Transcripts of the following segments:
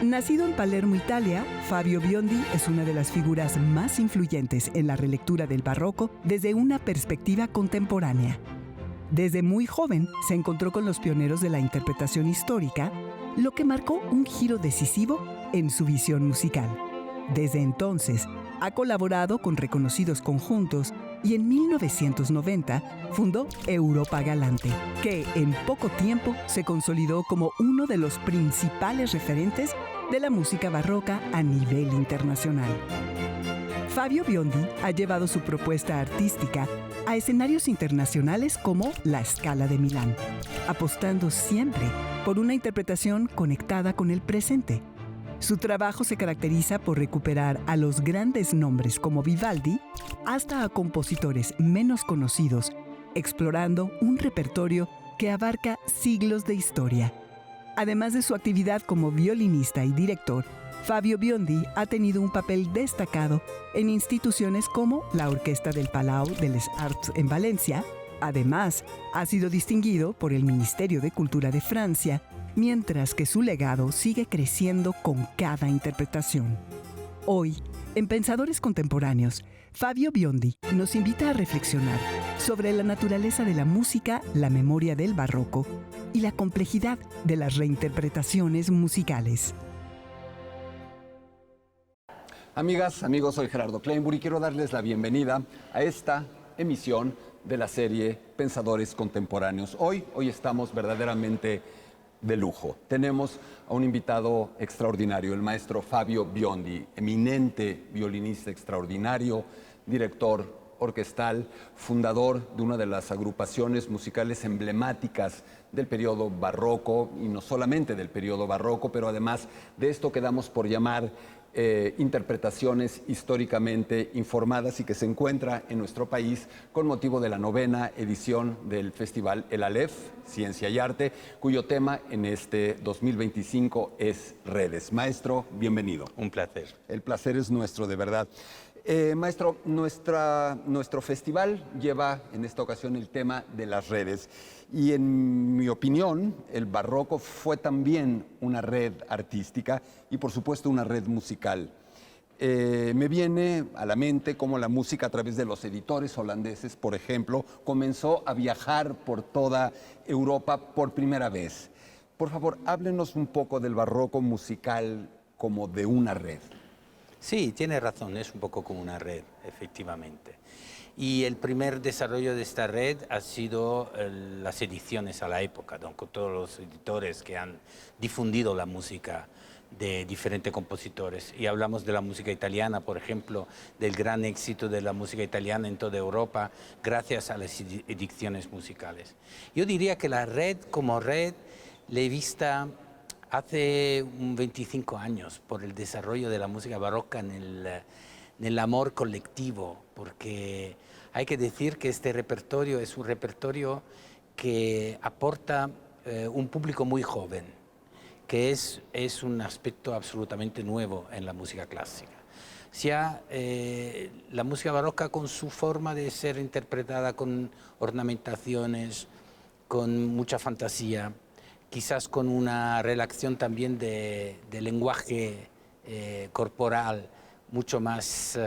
Nacido en Palermo, Italia, Fabio Biondi es una de las figuras más influyentes en la relectura del barroco desde una perspectiva contemporánea. Desde muy joven se encontró con los pioneros de la interpretación histórica, lo que marcó un giro decisivo en su visión musical. Desde entonces, ha colaborado con reconocidos conjuntos y en 1990 fundó Europa Galante, que en poco tiempo se consolidó como uno de los principales referentes de la música barroca a nivel internacional. Fabio Biondi ha llevado su propuesta artística a escenarios internacionales como la Scala de Milán, apostando siempre por una interpretación conectada con el presente. Su trabajo se caracteriza por recuperar a los grandes nombres como Vivaldi hasta a compositores menos conocidos, explorando un repertorio que abarca siglos de historia. Además de su actividad como violinista y director, Fabio Biondi ha tenido un papel destacado en instituciones como la Orquesta del Palau de les Arts en Valencia. Además, ha sido distinguido por el Ministerio de Cultura de Francia, mientras que su legado sigue creciendo con cada interpretación. Hoy, en Pensadores Contemporáneos, Fabio Biondi nos invita a reflexionar sobre la naturaleza de la música, la memoria del barroco y la complejidad de las reinterpretaciones musicales. Amigas, amigos, soy Gerardo Kleinburg y quiero darles la bienvenida a esta emisión de la serie Pensadores Contemporáneos. Hoy estamos verdaderamente de lujo. Tenemos a un invitado extraordinario, el maestro Fabio Biondi, eminente violinista extraordinario, director orquestal, fundador de una de las agrupaciones musicales emblemáticas del periodo barroco, y no solamente del periodo barroco, pero además de esto que damos por llamar interpretaciones históricamente informadas, y que se encuentra en nuestro país con motivo de la 9ª edición del Festival El Aleph, Ciencia y Arte, cuyo tema en este 2025 es redes. Maestro, bienvenido. Un placer. El placer es nuestro, de verdad. Maestro, nuestro festival lleva en esta ocasión el tema de las redes, y en mi opinión el barroco fue también una red artística y por supuesto una red musical. Me viene a la mente cómo la música, a través de los editores holandeses, por ejemplo, comenzó a viajar por toda Europa por primera vez. Por favor, háblenos un poco del barroco musical como de una red. Sí, tiene razón, es un poco como una red, efectivamente. Y el primer desarrollo de esta red ha sido las ediciones a la época, con todos los editores que han difundido la música de diferentes compositores. Y hablamos de la música italiana, por ejemplo, del gran éxito de la música italiana en toda Europa, gracias a las ediciones musicales. Yo diría que la red como red la he vista hace 25 años por el desarrollo de la música barroca en el amor colectivo, porque hay que decir que este repertorio es un repertorio que aporta un público muy joven, que es un aspecto absolutamente nuevo en la música clásica. La música barroca, con su forma de ser interpretada con ornamentaciones, con mucha fantasía, quizás con una relación también de lenguaje corporal mucho más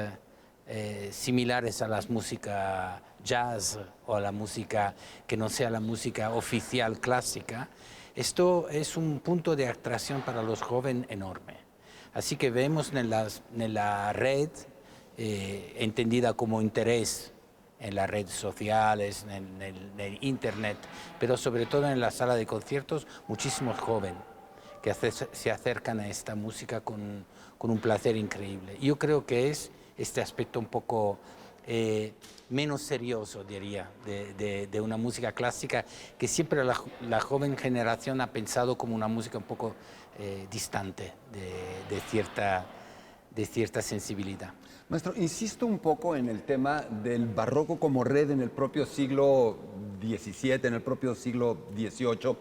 similares a las músicas jazz o a la música que no sea la música oficial clásica. Esto es un punto de atracción para los jóvenes enorme. Así que vemos en la red, entendida como interés en las redes sociales, en el internet, pero sobre todo en la sala de conciertos, muchísimos jóvenes que se acercan a esta música con un placer increíble. Yo creo que es este aspecto un poco menos serioso, diría, de una música clásica, que siempre la joven generación ha pensado como una música un poco distante de de cierta sensibilidad. Maestro, insisto un poco en el tema del barroco como red en el propio siglo XVII, en el propio siglo XVIII,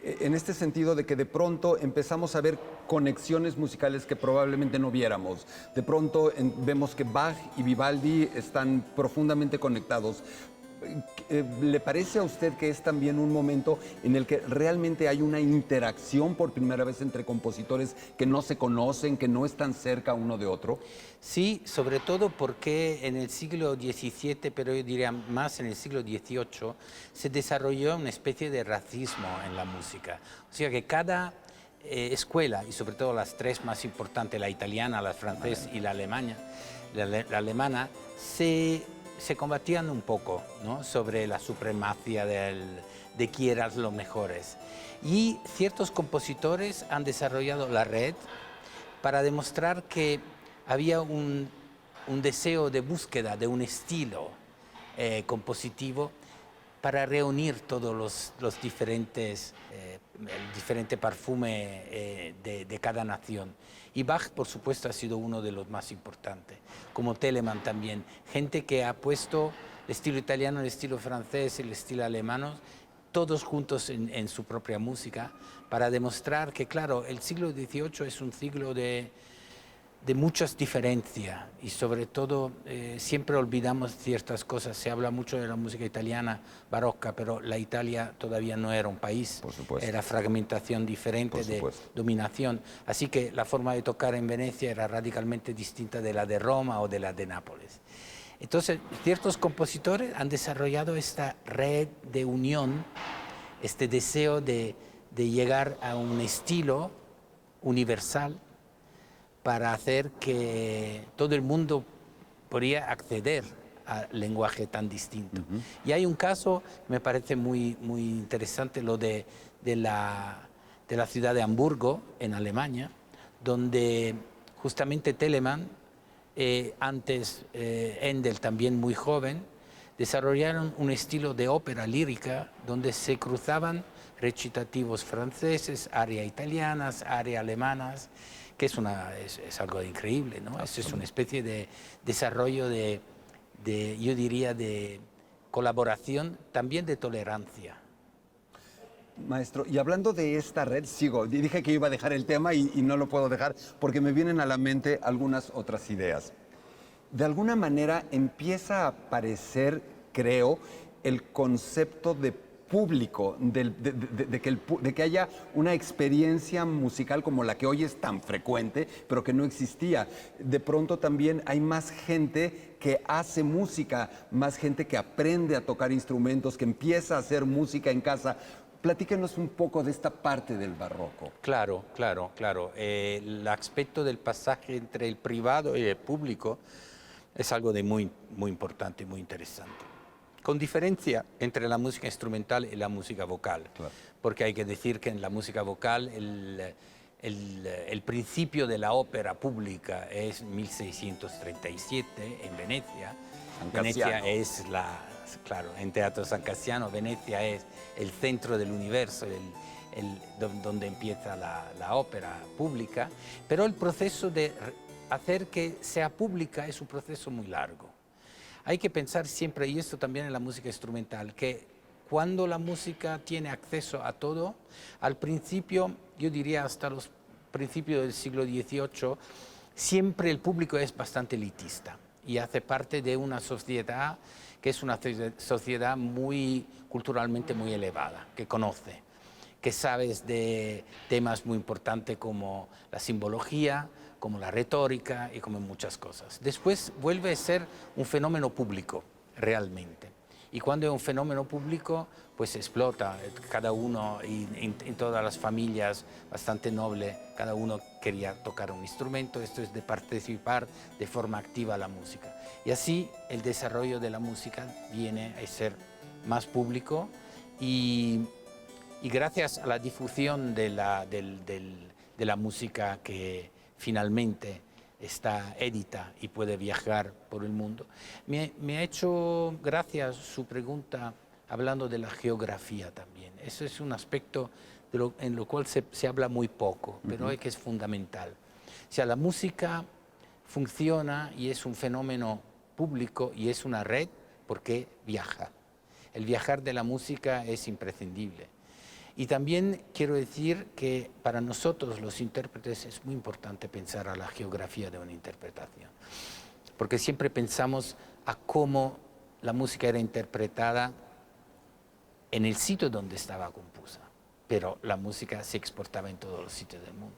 en este sentido de que de pronto empezamos a ver conexiones musicales que probablemente no viéramos. De pronto vemos que Bach y Vivaldi están profundamente conectados. ¿Le parece a usted que es también un momento en el que realmente hay una interacción por primera vez entre compositores que no se conocen, que no están cerca uno de otro? Sí, sobre todo porque en el siglo XVII, pero yo diría más en el siglo XVIII, se desarrolló una especie de racismo en la música. O sea que cada escuela, y sobre todo las tres más importantes, la italiana, la francesa y la alemana, se combatían un poco, ¿no?, sobre la supremacía de quién eran los mejores. Y ciertos compositores han desarrollado la red para demostrar que había un deseo de búsqueda de un estilo compositivo para reunir todos los diferentes, el diferente perfume de cada nación. Y Bach, por supuesto, ha sido uno de los más importantes, como Telemann también. Gente que ha puesto el estilo italiano, el estilo francés, el estilo alemán, todos juntos en su propia música, para demostrar que, claro, el siglo XVIII es un siglo de muchas diferencias y sobre todo siempre olvidamos ciertas cosas. Se habla mucho de la música italiana barroca, pero la Italia todavía no era un país. Por supuesto. Era fragmentación diferente de dominación. Así que la forma de tocar en Venecia era radicalmente distinta de la de Roma o de la de Nápoles. Entonces, ciertos compositores han desarrollado esta red de unión, este deseo de llegar a un estilo universal para hacer que todo el mundo podría acceder al lenguaje tan distinto. Y hay un caso, me parece muy interesante, lo de la ciudad de Hamburgo, en Alemania, donde justamente Telemann, antes Händel, también muy joven, desarrollaron un estilo de ópera lírica donde se cruzaban recitativos franceses, arias italianas, arias alemanas, que es algo increíble, ¿no? Es una especie de desarrollo yo diría, de colaboración, también de tolerancia. Maestro, y hablando de esta red, dije que iba a dejar el tema y no lo puedo dejar porque me vienen a la mente algunas otras ideas. De alguna manera empieza a aparecer, creo, el concepto de público, de que haya una experiencia musical como la que hoy es tan frecuente, pero que no existía. De pronto también hay más gente que hace música, más gente que aprende a tocar instrumentos, que empieza a hacer música en casa. Platíquenos un poco de esta parte del barroco. Claro. El aspecto del pasaje entre el privado y el público es algo de muy importante y muy interesante. Con diferencia entre la música instrumental y la música vocal, claro. Porque hay que decir que en la música vocal el principio de la ópera pública es 1637 en Venecia. Venecia es claro, en Teatro San Cassiano, Venecia es el centro del universo, donde empieza la ópera pública, pero el proceso de hacer que sea pública es un proceso muy largo. Hay que pensar siempre, y esto también en la música instrumental, que cuando la música tiene acceso a todo, al principio, yo diría hasta los principios del siglo XVIII, siempre el público es bastante elitista y hace parte de una sociedad que es una sociedad culturalmente muy elevada, que conoce, que sabes de temas muy importantes como la simbología, como la retórica y como muchas cosas. Después vuelve a ser un fenómeno público, realmente. Y cuando es un fenómeno público, pues explota. Cada uno, y en todas las familias bastante nobles, cada uno quería tocar un instrumento. Esto es de participar de forma activa a la música. Y así el desarrollo de la música viene a ser más público y gracias a la difusión de la música que finalmente está edita y puede viajar por el mundo. Me ha hecho gracia su pregunta hablando de la geografía también. Eso es un aspecto en lo cual se habla muy poco, pero que es fundamental. O sea, la música funciona y es un fenómeno público y es una red porque viaja. El viajar de la música es imprescindible. Y también quiero decir que para nosotros los intérpretes es muy importante pensar a la geografía de una interpretación, porque siempre pensamos a cómo la música era interpretada en el sitio donde estaba compuesta, pero la música se exportaba en todos los sitios del mundo.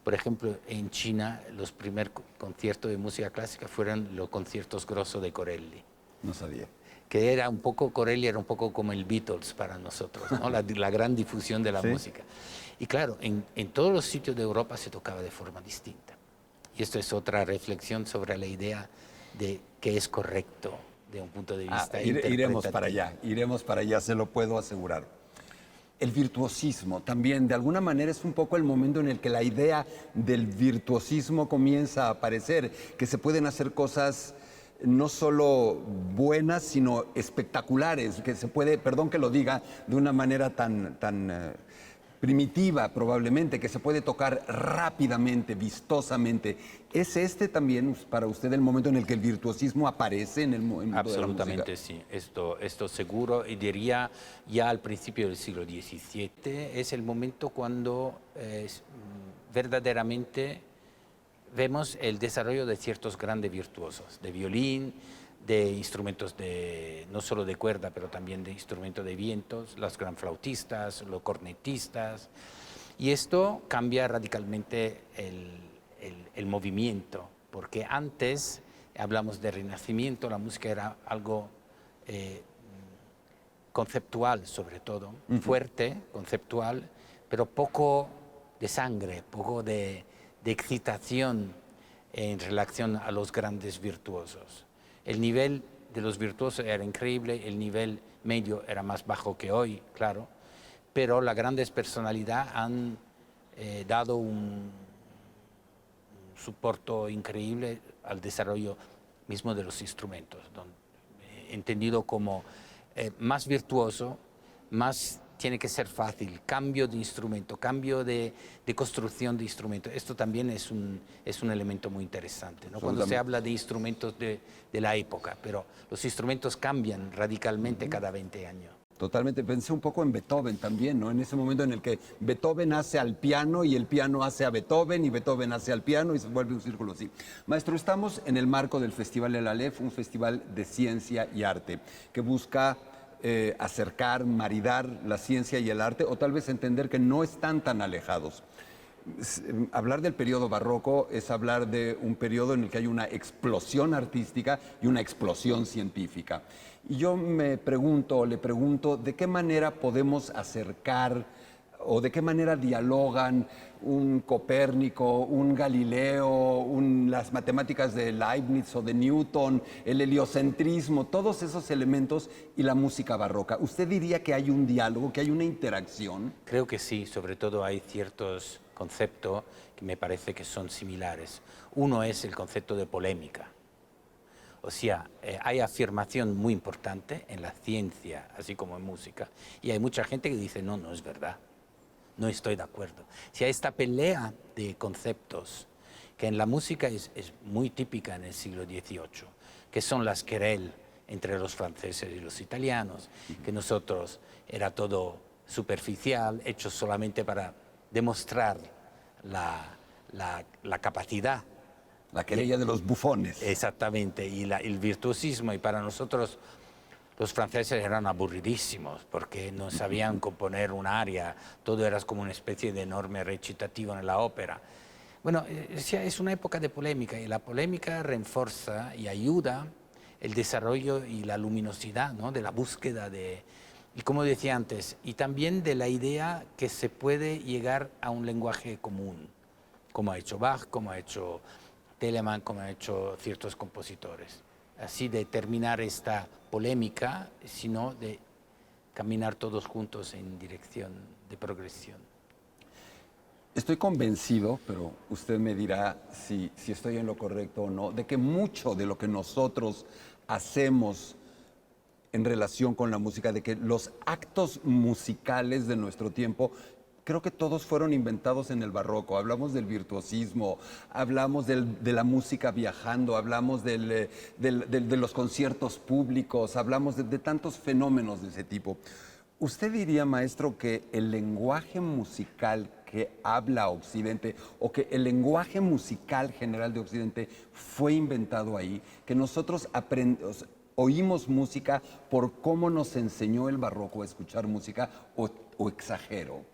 Por ejemplo, en China los primeros conciertos de música clásica fueron los conciertos grosos de Corelli. No sabía. Que era un poco, Corelli era un poco como el Beatles para nosotros, ¿no? la gran difusión de la música. Y claro, en todos los sitios de Europa se tocaba de forma distinta. Y esto es otra reflexión sobre la idea de qué es correcto de un punto de vista interpretativo. Iremos para allá, se lo puedo asegurar. El virtuosismo también, de alguna manera, es un poco el momento en el que la idea del virtuosismo comienza a aparecer, que se pueden hacer cosas no solo buenas, sino espectaculares, que se puede, perdón que lo diga de una manera tan primitiva probablemente, que se puede tocar rápidamente, vistosamente. ¿Es este también para usted el momento en el que el virtuosismo aparece en el mundo Absolutamente de la sí, esto seguro, y diría ya al principio del siglo XVII es el momento cuando verdaderamente vemos el desarrollo de ciertos grandes virtuosos, de violín, de instrumentos no solo de cuerda, pero también de instrumentos de vientos, los gran flautistas, los cornetistas, y esto cambia radicalmente el movimiento, porque antes hablamos de Renacimiento, la música era algo conceptual sobre todo, fuerte, conceptual, pero poco de sangre, poco de excitación en relación a los grandes virtuosos. El nivel de los virtuosos era increíble, el nivel medio era más bajo que hoy, claro, pero las grandes personalidades han dado un soporte increíble al desarrollo mismo de los instrumentos, entendido como más virtuoso, más tiene que ser fácil, cambio de instrumento, cambio de construcción de instrumento. Esto también es un elemento muy interesante, ¿no? Cuando se habla de instrumentos de la época, pero los instrumentos cambian radicalmente cada 20 años. Totalmente, pensé un poco en Beethoven también, ¿no? En ese momento en el que Beethoven hace al piano y el piano hace a Beethoven y Beethoven hace al piano y se vuelve un círculo así. Maestro, estamos en el marco del Festival El Aleph, un festival de ciencia y arte que busca acercar, maridar la ciencia y el arte, o tal vez entender que no están tan alejados. Hablar del periodo barroco es hablar de un periodo en el que hay una explosión artística y una explosión científica. Y yo le pregunto, ¿de qué manera podemos acercar o de qué manera dialogan un Copérnico, un Galileo, las matemáticas de Leibniz o de Newton, el heliocentrismo, todos esos elementos y la música barroca? ¿Usted diría que hay un diálogo, que hay una interacción? Creo que sí, sobre todo hay ciertos conceptos que me parece que son similares. Uno es el concepto de polémica. O sea, hay afirmación muy importante en la ciencia, así como en música, y hay mucha gente que dice, no, no es verdad. No estoy de acuerdo. Si hay esta pelea de conceptos que en la música es muy típica en el siglo XVIII, que son las querelles entre los franceses y los italianos, que nosotros era todo superficial, hecho solamente para demostrar la capacidad. La querella de los bufones. Exactamente, y el virtuosismo, y para nosotros los franceses eran aburridísimos porque no sabían componer un aria, todo era como una especie de enorme recitativo en la ópera. Bueno, es una época de polémica y la polémica refuerza y ayuda el desarrollo y la luminosidad, ¿no? De la búsqueda y como decía antes, y también de la idea que se puede llegar a un lenguaje común, como ha hecho Bach, como ha hecho Telemann, como han hecho ciertos compositores. Así de terminar esta polémica, sino de caminar todos juntos en dirección de progresión. Estoy convencido, pero usted me dirá si estoy en lo correcto o no, de que mucho de lo que nosotros hacemos en relación con la música, de que los actos musicales de nuestro tiempo creo que todos fueron inventados en el barroco. Hablamos del virtuosismo, hablamos de la música viajando, hablamos de los conciertos públicos, hablamos de tantos fenómenos de ese tipo. ¿Usted diría, maestro, que el lenguaje musical que habla Occidente o que el lenguaje musical general de Occidente fue inventado ahí, que nosotros oímos música por cómo nos enseñó el barroco a escuchar música o exagero?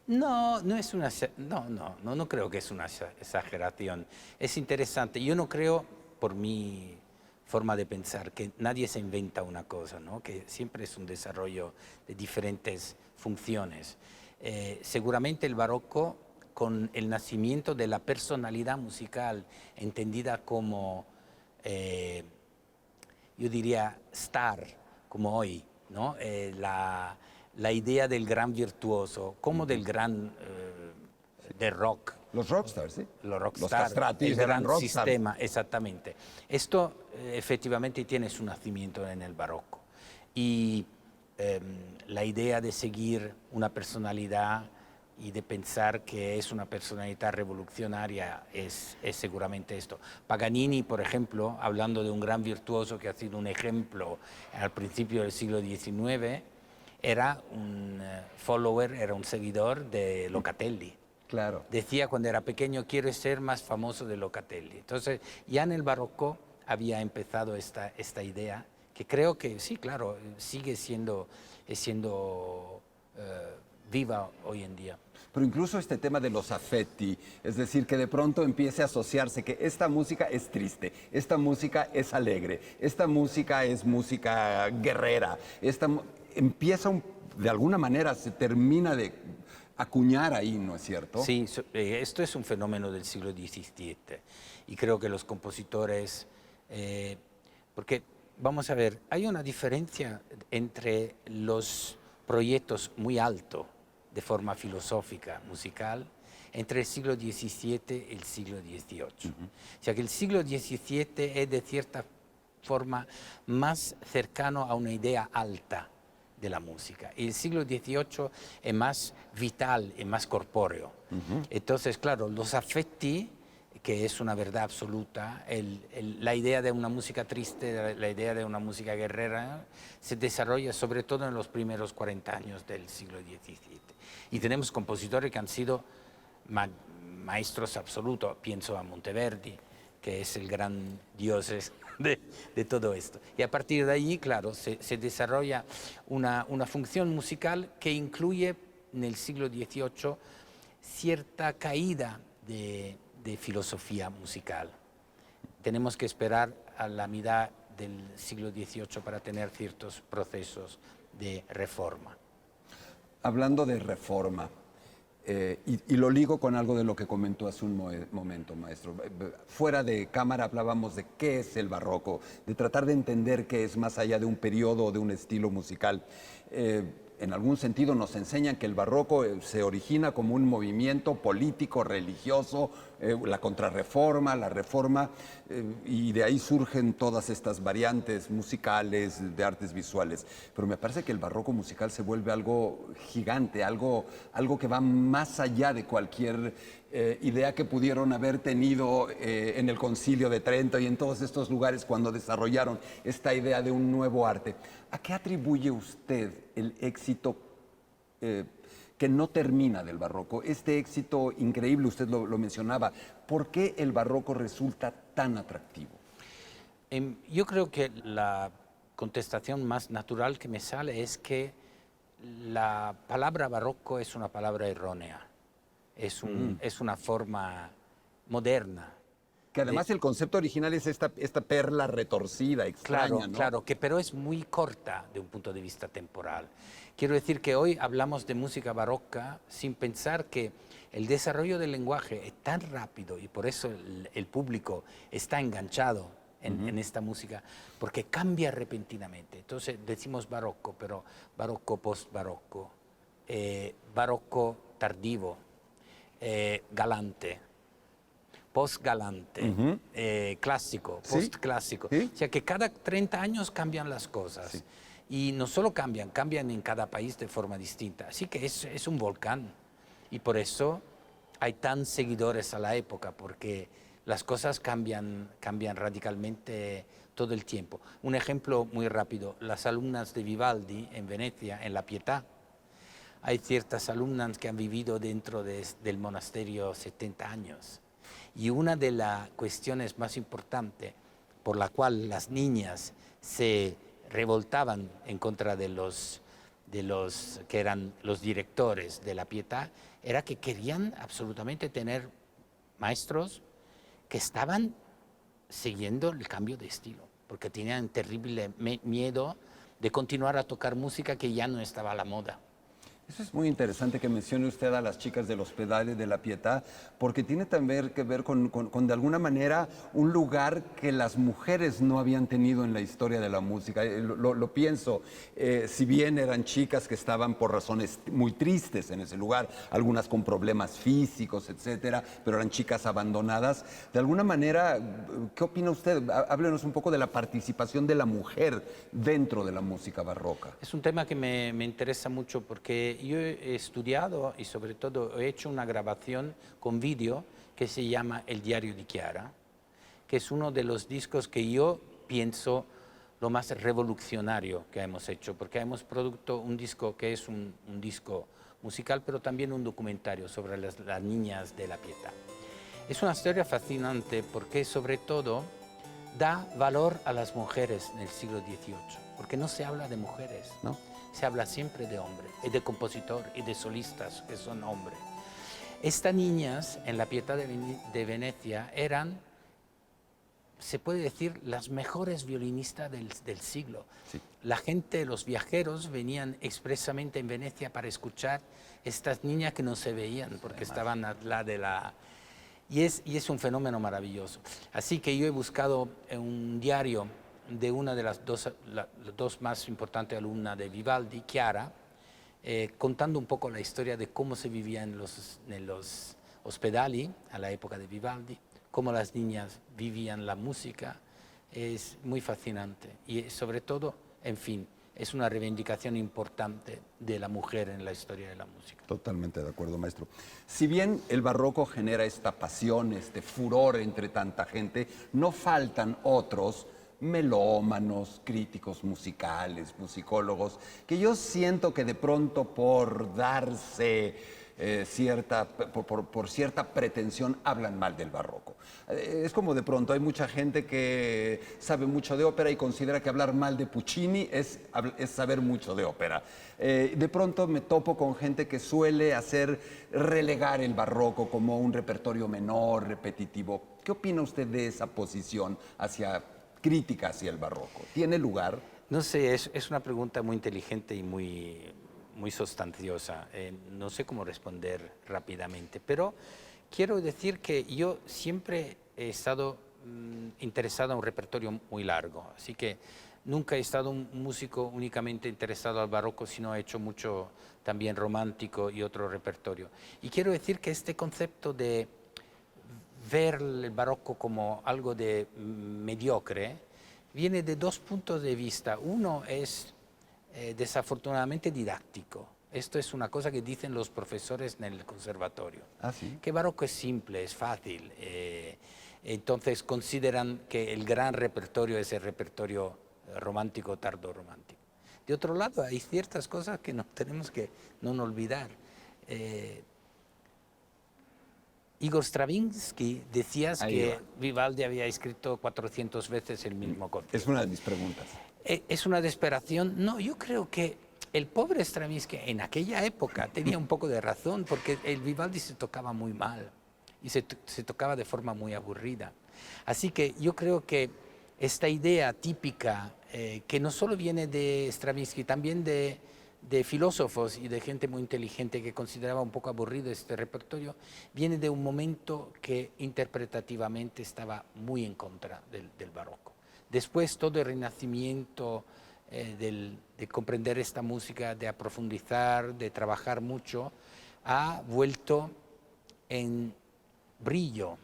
No, no creo que es una exageración. Es interesante. Yo no creo, por mi forma de pensar, que nadie se inventa una cosa, ¿no? Que siempre es un desarrollo de diferentes funciones. Seguramente el barroco, con el nacimiento de la personalidad musical, entendida como, yo diría, star, como hoy, ¿no? La idea del gran virtuoso, como del gran de rock. Los rockstars, ¿sí? Los rockstars, Los castratis el eran gran rockstars. sistema, exactamente. Esto efectivamente tiene su nacimiento en el barroco. Y la idea de seguir una personalidad y de pensar que es una personalidad revolucionaria es seguramente esto. Paganini, por ejemplo, hablando de un gran virtuoso que ha sido un ejemplo al principio del siglo XIX, era un follower, era un seguidor de Locatelli. Claro. Decía cuando era pequeño, quiero ser más famoso de Locatelli. Entonces, ya en el barroco había empezado esta idea, que creo que sí, claro, sigue siendo viva hoy en día. Pero incluso este tema de los affetti, es decir, que de pronto empiece a asociarse que esta música es triste, esta música es alegre, esta música es música guerrera, empieza de alguna manera, se termina de acuñar ahí, ¿no es cierto? Sí, esto es un fenómeno del siglo XVII y creo que los compositores, porque vamos a ver, hay una diferencia entre los proyectos muy altos de forma filosófica, musical, entre el siglo XVII y el siglo XVIII. O sea que el siglo XVII es de cierta forma más cercano a una idea alta de la música. Y el siglo XVIII es más vital, es más corpóreo. Entonces, claro, los affetti, que es una verdad absoluta, la idea de una música triste, la idea de una música guerrera, se desarrolla sobre todo en los primeros 40 años del siglo XVII. Y tenemos compositores que han sido maestros absolutos, pienso a Monteverdi, que es el gran dios de todo esto. Y a partir de allí, claro, se desarrolla una función musical que incluye en el siglo XVIII cierta caída de filosofía musical. Tenemos que esperar a la mitad del siglo XVIII para tener ciertos procesos de reforma. Hablando de reforma, y lo ligo con algo de lo que comentó hace un momento, maestro. Fuera de cámara hablábamos de qué es el barroco, de tratar de entender qué es más allá de un periodo o de un estilo musical. En algún sentido nos enseñan que el barroco se origina como un movimiento político, religioso, la contrarreforma, la reforma, y de ahí surgen todas estas variantes musicales, de artes visuales. Pero me parece que el barroco musical se vuelve algo gigante, algo que va más allá de cualquier idea que pudieron haber tenido en el Concilio de Trento y en todos estos lugares cuando desarrollaron esta idea de un nuevo arte. ¿A qué atribuye usted el éxito que no termina del barroco? Este éxito increíble, usted lo mencionaba. ¿Por qué el barroco resulta tan atractivo? Yo creo que la contestación más natural que me sale es que la palabra barroco es una palabra errónea. Es una forma moderna. Que además el concepto original es esta perla retorcida, extraña, claro, ¿no? Claro, pero es muy corta de un punto de vista temporal. Quiero decir que hoy hablamos de música barroca sin pensar que el desarrollo del lenguaje es tan rápido y por eso el público está enganchado en esta música, porque cambia repentinamente. Entonces decimos barroco, pero barroco post-barroco, barroco tardivo, galante, post-galante, clásico, post-clásico. ¿Sí? O sea que cada 30 años cambian las cosas. Sí. Y no solo cambian en cada país de forma distinta. Así que es un volcán. Y por eso hay tan seguidores a la época, porque las cosas cambian radicalmente todo el tiempo. Un ejemplo muy rápido, las alumnas de Vivaldi en Venecia, en La Pietà. Hay ciertas alumnas que han vivido dentro del monasterio 70 años. Y una de las cuestiones más importantes por la cual las niñas se revoltaban en contra de los que eran los directores de La Pietà era que querían absolutamente tener maestros que estaban siguiendo el cambio de estilo, porque tenían terrible miedo de continuar a tocar música que ya no estaba a la moda. Eso es muy interesante que mencione usted a las chicas del Hospedale de La Pietà, porque tiene también que ver con, de alguna manera, un lugar que las mujeres no habían tenido en la historia de la música. Lo pienso, si bien eran chicas que estaban por razones muy tristes en ese lugar, algunas con problemas físicos, etcétera, pero eran chicas abandonadas. De alguna manera, ¿qué opina usted? Háblenos un poco de la participación de la mujer dentro de la música barroca. Es un tema que me interesa mucho porque yo he estudiado y sobre todo he hecho una grabación con vídeo que se llama El diario de Chiara, que es uno de los discos que yo pienso lo más revolucionario que hemos hecho, porque hemos producido un disco que es un disco musical, pero también un documentario sobre las niñas de La Pietà. Es una historia fascinante porque sobre todo da valor a las mujeres en el siglo XVIII, porque no se habla de mujeres, ¿no? Se habla siempre de hombres, y de compositor y de solistas que son hombres. Estas niñas en La Pietà de Venecia eran, se puede decir, las mejores violinistas del siglo. Sí. La gente, los viajeros, venían expresamente en Venecia para escuchar estas niñas que no se veían, porque estaban al lado de la... Y es un fenómeno maravilloso. Así que yo he buscado un diario de una de las dos más importantes alumnas de Vivaldi, Chiara, contando un poco la historia de cómo se vivía en los hospedali a la época de Vivaldi, cómo las niñas vivían la música. Es muy fascinante y sobre todo, en fin, es una reivindicación importante de la mujer en la historia de la música. Totalmente de acuerdo, maestro. Si bien el barroco genera esta pasión, este furor entre tanta gente, no faltan otros melómanos, críticos musicales, musicólogos, que yo siento que de pronto por darse por cierta pretensión hablan mal del barroco. Es como de pronto hay mucha gente que sabe mucho de ópera y considera que hablar mal de Puccini es saber mucho de ópera. De pronto me topo con gente que suele relegar el barroco como un repertorio menor, repetitivo. ¿Qué opina usted de esa posición crítica hacia el barroco? ¿Tiene lugar? No sé, es una pregunta muy inteligente y muy sustanciosa. No sé cómo responder rápidamente, pero quiero decir que yo siempre he estado interesado en un repertorio muy largo, así que nunca he estado un músico únicamente interesado al barroco, sino he hecho mucho también romántico y otro repertorio. Y quiero decir que este concepto de ver el barroco como algo de mediocre viene de dos puntos de vista. Uno es desafortunadamente didáctico. Esto es una cosa que dicen los profesores en el conservatorio. ¿Ah, sí? Que barroco es simple, es fácil. Entonces consideran que el gran repertorio es el repertorio romántico, tardo romántico. De otro lado, hay ciertas cosas que no tenemos que no olvidar. Igor Stravinsky decías que Vivaldi había escrito 400 veces el mismo corte. Es una de mis preguntas. ¿Es una desesperación? No, yo creo que el pobre Stravinsky en aquella época tenía un poco de razón, porque el Vivaldi se tocaba muy mal y se tocaba de forma muy aburrida. Así que yo creo que esta idea típica, que no solo viene de Stravinsky, también de filósofos y de gente muy inteligente que consideraba un poco aburrido este repertorio, viene de un momento que interpretativamente estaba muy en contra del barroco. Después todo el renacimiento de comprender esta música, de profundizar, de trabajar mucho, ha vuelto en brillo,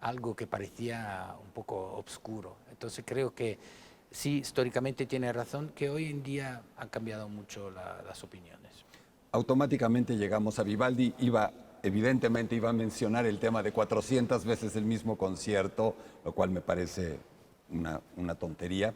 algo que parecía un poco oscuro. Entonces creo que sí, históricamente tiene razón, que hoy en día han cambiado mucho las opiniones. Automáticamente llegamos a Vivaldi, iba evidentemente iba a mencionar el tema de 400 veces el mismo concierto, lo cual me parece una tontería.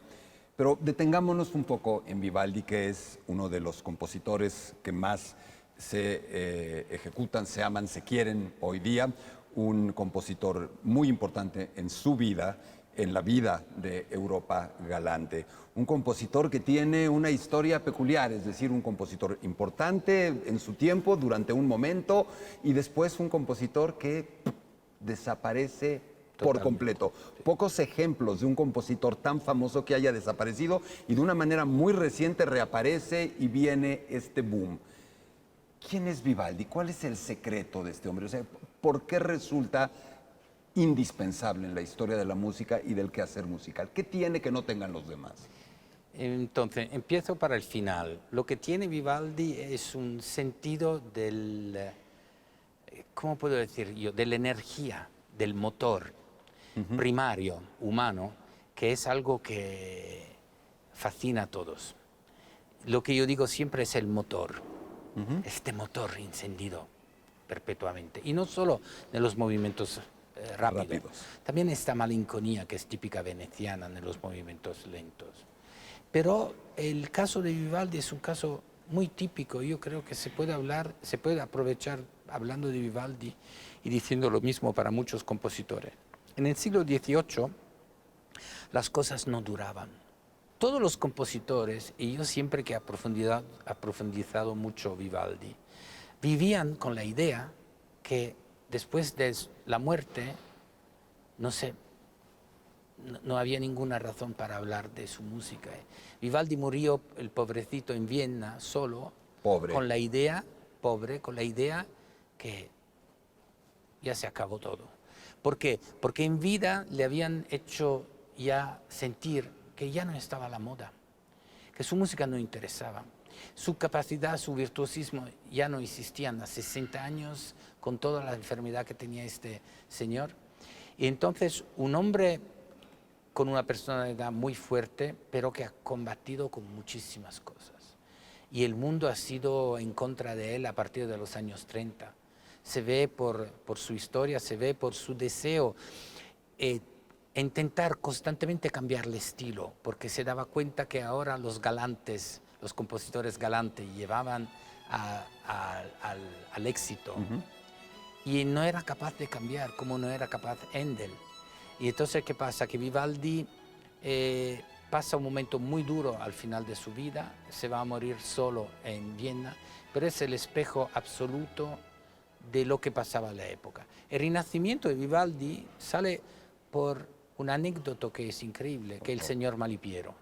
Pero detengámonos un poco en Vivaldi, que es uno de los compositores que más se ejecutan, se aman, se quieren hoy día. Un compositor muy importante en su vida, en la vida de Europa Galante. Un compositor que tiene una historia peculiar, es decir, un compositor importante en su tiempo, durante un momento, y después un compositor que desaparece por completo. Pocos ejemplos de un compositor tan famoso que haya desaparecido y de una manera muy reciente reaparece y viene este boom. ¿Quién es Vivaldi? ¿Cuál es el secreto de este hombre? O sea, ¿por qué resulta indispensable en la historia de la música y del quehacer musical? ¿Qué tiene que no tengan los demás? Entonces, empiezo para el final. Lo que tiene Vivaldi es un sentido del, ¿cómo puedo decir yo? De la energía, del motor primario, humano, que es algo que fascina a todos. Lo que yo digo siempre es el motor, este motor encendido perpetuamente. Y no solo en los movimientos rápidos, también esta malinconía que es típica veneciana en los movimientos lentos. Pero el caso de Vivaldi es un caso muy típico. Yo creo que se puede aprovechar hablando de Vivaldi y diciendo lo mismo para muchos compositores. En el siglo XVIII las cosas no duraban. Todos los compositores, y yo siempre que he profundizado mucho Vivaldi, vivían con la idea que después de la muerte, no había ninguna razón para hablar de su música. Vivaldi murió, el pobrecito, en Viena, solo, con la idea que ya se acabó todo. ¿Por qué? Porque en vida le habían hecho ya sentir que ya no estaba a la moda, que su música no interesaba. Su capacidad, su virtuosismo ya no existían a 60 años con toda la enfermedad que tenía este señor. Y entonces un hombre con una personalidad muy fuerte, pero que ha combatido con muchísimas cosas. Y el mundo ha sido en contra de él a partir de los años 30. Se ve por su historia, se ve por su deseo intentar constantemente cambiar el estilo, porque se daba cuenta que ahora los compositores galantes llevaban al éxito. Y no era capaz de cambiar, como no era capaz Händel. Y entonces, ¿qué pasa? Que Vivaldi pasa un momento muy duro al final de su vida, se va a morir solo en Viena, pero es el espejo absoluto de lo que pasaba en la época. El renacimiento de Vivaldi sale por un anécdota que es increíble, que es el señor Malipiero,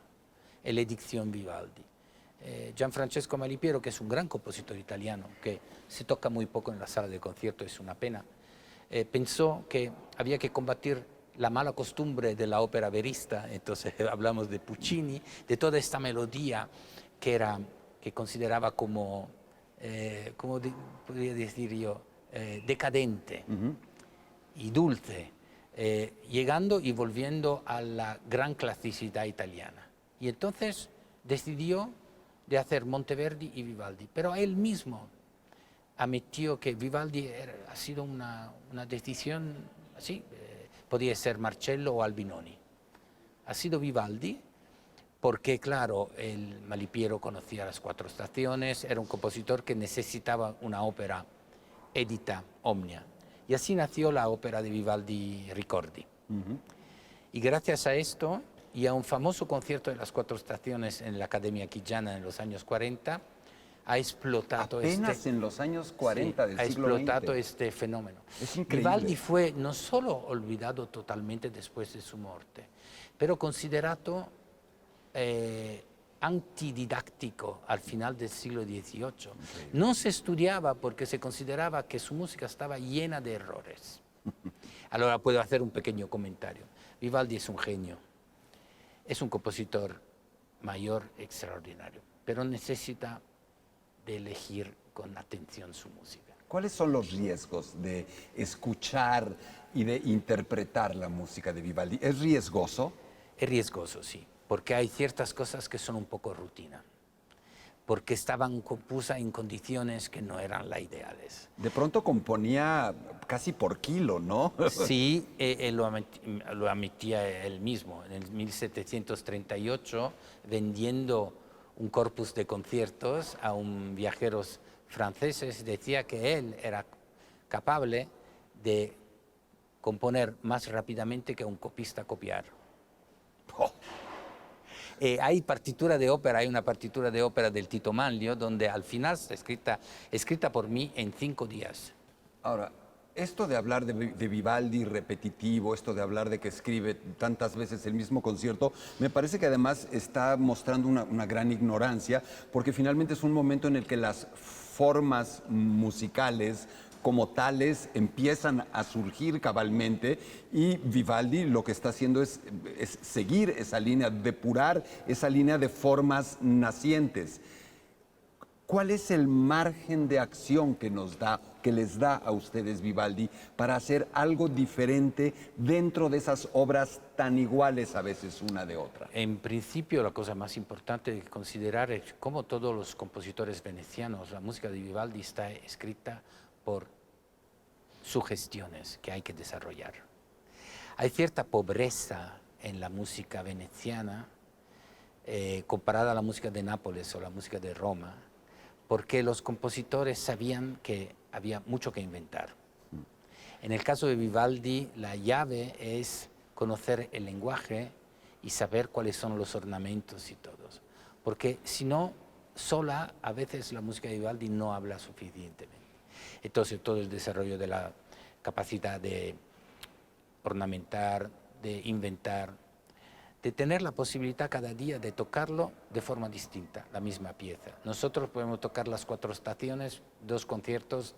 la edición Vivaldi. Gianfrancesco Malipiero, que es un gran compositor italiano, que se toca muy poco en la sala de concierto, es una pena, pensó que había que combatir la mala costumbre de la ópera verista, entonces hablamos de Puccini, de toda esta melodía que consideraba como, ¿cómo podría decir yo?, decadente y dulce, llegando y volviendo a la gran clasicidad italiana. Y entonces decidió de hacer Monteverdi y Vivaldi, pero él mismo admitió que Vivaldi ha sido una decisión así, podía ser Marcello o Albinoni. Ha sido Vivaldi porque, claro, el Malipiero conocía las 4 estaciones, era un compositor que necesitaba una ópera edita omnia. Y así nació la ópera de Vivaldi Ricordi. Y gracias a esto y a un famoso concierto de las 4 estaciones en la Academia Chigiana en los años 40, ha explotado en los años 40 del siglo XX. Ha explotado este fenómeno. Es increíble. Vivaldi fue no solo olvidado totalmente después de su muerte, pero considerato antididáctico al final del siglo XVIII. Increíble. No se estudiaba porque se consideraba que su música estaba llena de errores. Ahora puedo hacer un pequeño comentario. Vivaldi es un genio, es un compositor mayor extraordinario, pero necesita de elegir con atención su música. ¿Cuáles son los riesgos de escuchar y de interpretar la música de Vivaldi? ¿Es riesgoso? Es riesgoso, sí, porque hay ciertas cosas que son un poco rutina. porque estaban compuestas en condiciones que no eran las ideales. De pronto componía casi por kilo, ¿no? Sí, lo admitía él mismo. En el 1738, vendiendo un corpus de conciertos a un viajeros franceses, decía que él era capaz de componer más rápidamente que un copista copiar. Oh. Hay partitura de ópera, hay una partitura de ópera del Tito Manlio, donde al final está escrita por mí en 5 días. Ahora, esto de hablar de Vivaldi repetitivo, esto de hablar de que escribe tantas veces el mismo concierto, me parece que además está mostrando una gran ignorancia, porque finalmente es un momento en el que las formas musicales como tales empiezan a surgir cabalmente y Vivaldi lo que está haciendo es seguir esa línea, depurar esa línea de formas nacientes. ¿Cuál es el margen de acción que les da a ustedes Vivaldi para hacer algo diferente dentro de esas obras tan iguales a veces una de otra? En principio, la cosa más importante de considerar es cómo todos los compositores venecianos, la música de Vivaldi está escrita por sugestiones que hay que desarrollar. Hay cierta pobreza en la música veneciana comparada a la música de Nápoles o la música de Roma, porque los compositores sabían que había mucho que inventar. En el caso de Vivaldi, la llave es conocer el lenguaje y saber cuáles son los ornamentos y todos. Porque si no, sola, a veces la música de Vivaldi no habla suficientemente. Entonces, todo el desarrollo de la capacidad de ornamentar, de inventar, de tener la posibilidad cada día de tocarlo de forma distinta, la misma pieza. Nosotros podemos tocar las 4 estaciones, 2 conciertos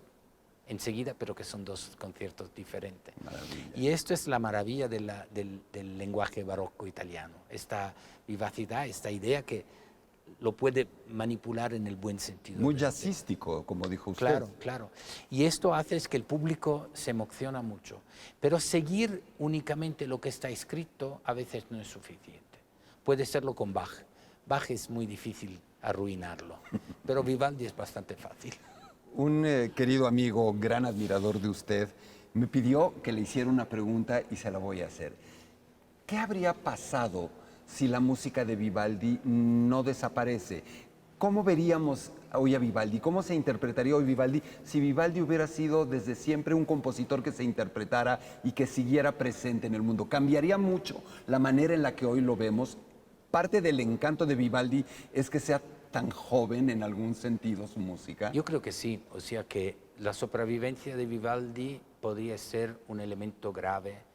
enseguida, pero que son 2 conciertos diferentes. Maravilla. Y esto es la maravilla del lenguaje barroco italiano, esta vivacidad, esta idea que lo puede manipular en el buen sentido. Muy jazzístico, como dijo usted. Claro, claro. Y esto hace es que el público se emociona mucho. Pero seguir únicamente lo que está escrito a veces no es suficiente. Puede serlo con Bach. Bach es muy difícil arruinarlo, pero Vivaldi es bastante fácil. Un querido amigo, gran admirador de usted, me pidió que le hiciera una pregunta y se la voy a hacer. ¿Qué habría pasado si la música de Vivaldi no desaparece? ¿Cómo veríamos hoy a Vivaldi? ¿Cómo se interpretaría hoy Vivaldi si Vivaldi hubiera sido desde siempre un compositor que se interpretara y que siguiera presente en el mundo? ¿Cambiaría mucho la manera en la que hoy lo vemos? Parte del encanto de Vivaldi es que sea tan joven en algún sentido su música. Yo creo que sí, o sea que la sobrevivencia de Vivaldi podría ser un elemento grave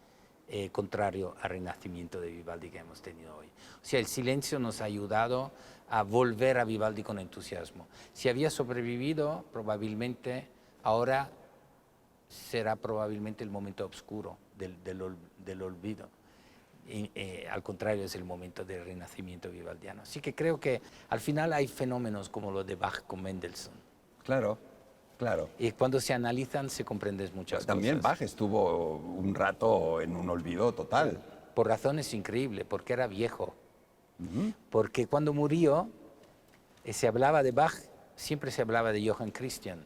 contrario al renacimiento de Vivaldi que hemos tenido hoy. O sea, el silencio nos ha ayudado a volver a Vivaldi con entusiasmo. Si había sobrevivido, probablemente ahora será probablemente el momento oscuro del olvido. Al contrario, es el momento del renacimiento vivaldiano. Así que creo que al final hay fenómenos como los de Bach con Mendelssohn. Claro, claro. Y cuando se analizan se comprenden muchas También cosas. Bach estuvo un rato en un olvido total. Por razones increíbles, porque era viejo. Porque cuando murió, se hablaba de Bach, siempre se hablaba de Johann Christian